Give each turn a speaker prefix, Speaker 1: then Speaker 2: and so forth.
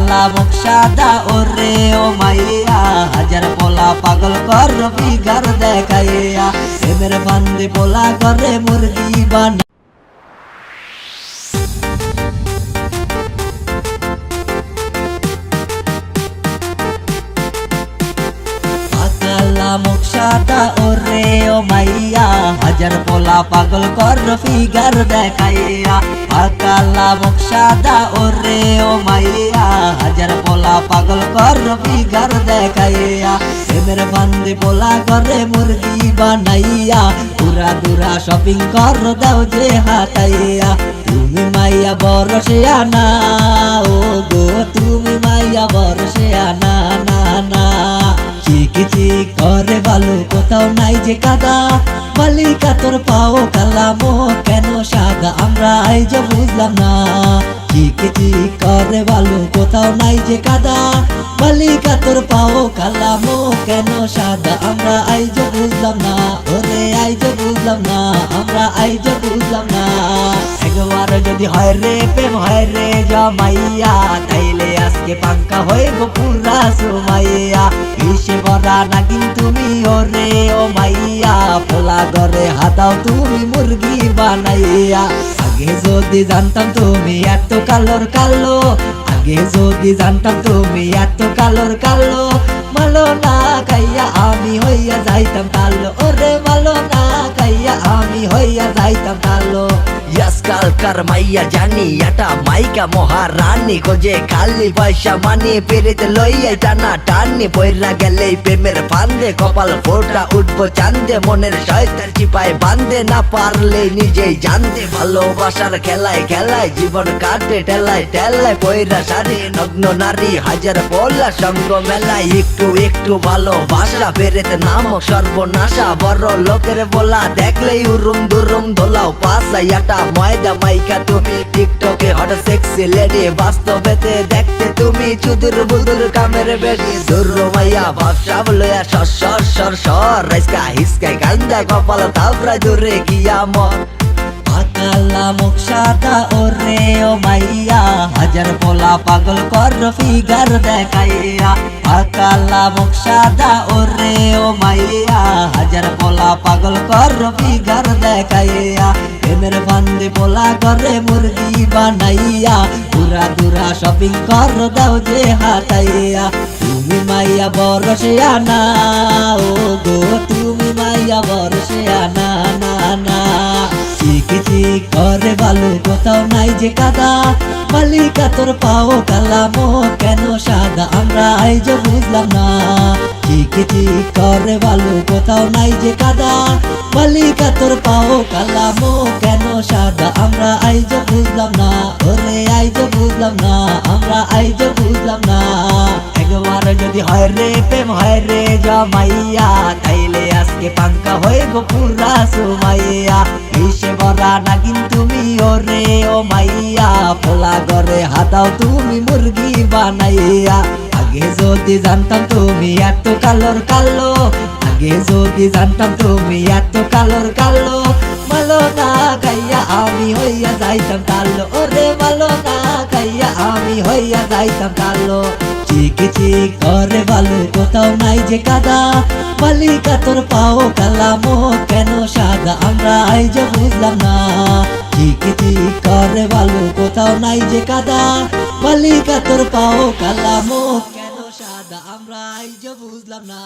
Speaker 1: কালা মুখ সাদা ওরে ও মাইয়া, হাজার পোলা পাগল কর ফিগার দেখাইয়া, প্রেমের ফান্দে পোলা করে মুরগি বানা। কালা মুখ সাদা ওরে ও মাইয়া, হাজার পোলা পাগল কর ফিগার দেখাইয়া, কালা মুখ সাদা ওরে ও মাইয়া, হাজার পোলা পাগল কর ফিগার দেখাইয়া, প্রেমের ফান্দে পোলা করে মুরগি বানাইয়া, পুরা দুরা শপিং কর দাও যে হাতাইয়া। তুমি মাইয়া বড় শেয়ানা ও গো, তুমি মাইয়া বড় শেয়ানা না না। চিকি চিক করে ভালো কোথাও নাই যে কাদা, মালিকা তোর পাও কালামো কেন সাদা, আমরা আইজ বুঝলাম না। চিকি চিক করে ভালো কোথাও নাই যে কাদা, মালিকা তোর পাও কালামো কেন সাদা, আমরা আইজ বুঝলাম না। ওরে আইজ বুঝলাম না, আমরা আইজ বুঝলাম না। একবার যদি হয় রে প্রেম হয় রে জমাইয়া, তাইলে আজকে পাঙ্কা হইব পুরা সুমাইয়া। ইসে বড়া নাগিন তুমি ওরে ও মাইয়া, পোলা ঘরে হাতাও তুমি মুরগি বানাইয়া। আগে যদি জানতাম তুমি এত কালোর কালো, আগে যদি জানতাম তুমি এত কালোর কালো, মালো না খাইয়া আমি হইয়া যাইতাম কালো, ওরে মালো না খাইয়া আমি হইয়া যাইতাম কালো।
Speaker 2: আজকালকার মাইয়া জানি এটা মাইকা মহারানী, খোঁজে খালি পয়সা মানি, পেরেতে লইয়া টানা টানি, বইরা গেলেই প্রেমের ফান্দে, কপাল ফোটা উঠবো চান্দে, মনের শয়তান চিপায় বান্ধে, না পারলে নিজেই জানতে, ভালোবাসার খেলায় খেলায় জীবন কাটে ঠেলায় ঠেলায়, বইরা শাড়ি নগ্ন নারী হাজার পোলা সঙ্গ মেলায়, একটু একটু ভালোবাসা পেরেতে নামক সর্বনাশা, বড় লোকের বলা দেখলেই উরুম দুরুম ধোলাও পাশা। এটা ময়দা মাইকা তুমি টিকটকে হট সেক্সি লেডি, বাস্তবেতে দেখতে তুমি চুদুর বুদুর কামের বেডি, দুর মাইয়া ভাবসা লইয়া সর সর সর সর, রাইসকা হিসকাই গান্দা কপাল তাবরা দূরে গিয়া মর।
Speaker 1: কালা মুখ সাদা ওরে ও মাইয়া, হাজার পোলা পাগল কর ফিগার দেখাইয়া, কালা মুখ সাদা ওরে ও মাইয়া, হাজার পোলা পাগল কর ফিগার দেখাইয়া, প্রেমের ফান্দে পোলা করে মুরগি বানাইয়া, পুরা দুরা শপিং কর দাও যে হাতাইয়া। তুমি মাইয়া বড় শেয়ানা ও গো, তুমি মাইয়া বড় শেয়ানা না না। চিকি চিক করে ভালো কোথাও নাই যে কাদা, মালিকা তোর পাও কালামো কেন সাদা, আমরা আইজ বুঝলাম না। চিকি চিক করে ভালো কোথাও নাই যে কাদা, মালিকা তোর পাও কালামো কেন সাদা, আমরা আইজ বুঝলাম না। ওরে আইজ বুঝলাম না, আমরা আইজ বুঝলাম না। একবার যদি হয় রে প্রেম হয় রে জমাইয়া, তাইলে আজকে পাঙ্কা হইব পুরা সুমাইয়া। ইসে বড়া নাগিন তুমি ওরে ও মাইয়া, পোলা ঘরে হাতাও তুমি মুরগি বানাইয়া। আগে যদি জানতাম তুমি এত কালোর কালো, আগে যদি জানতাম তুমি এত কালোর কালো, মালো না খাইয়া আমি হইয়া যাইতাম কালো, ওরে মালো না খাইয়া আমি হইয়া যাইতাম কালো। চিকি চিক করে ভালো কোথাও নাই যে কাদা, মালিকা তোর পাও কালামো কেন সাদা, আমরা আইজ বুঝলাম না। চিকি চিক করে ভালো কোথাও নাই যে কাদা, মালিকা তোর পাও কালামো কেন সাদা, আমরা আইজ বুঝলাম না।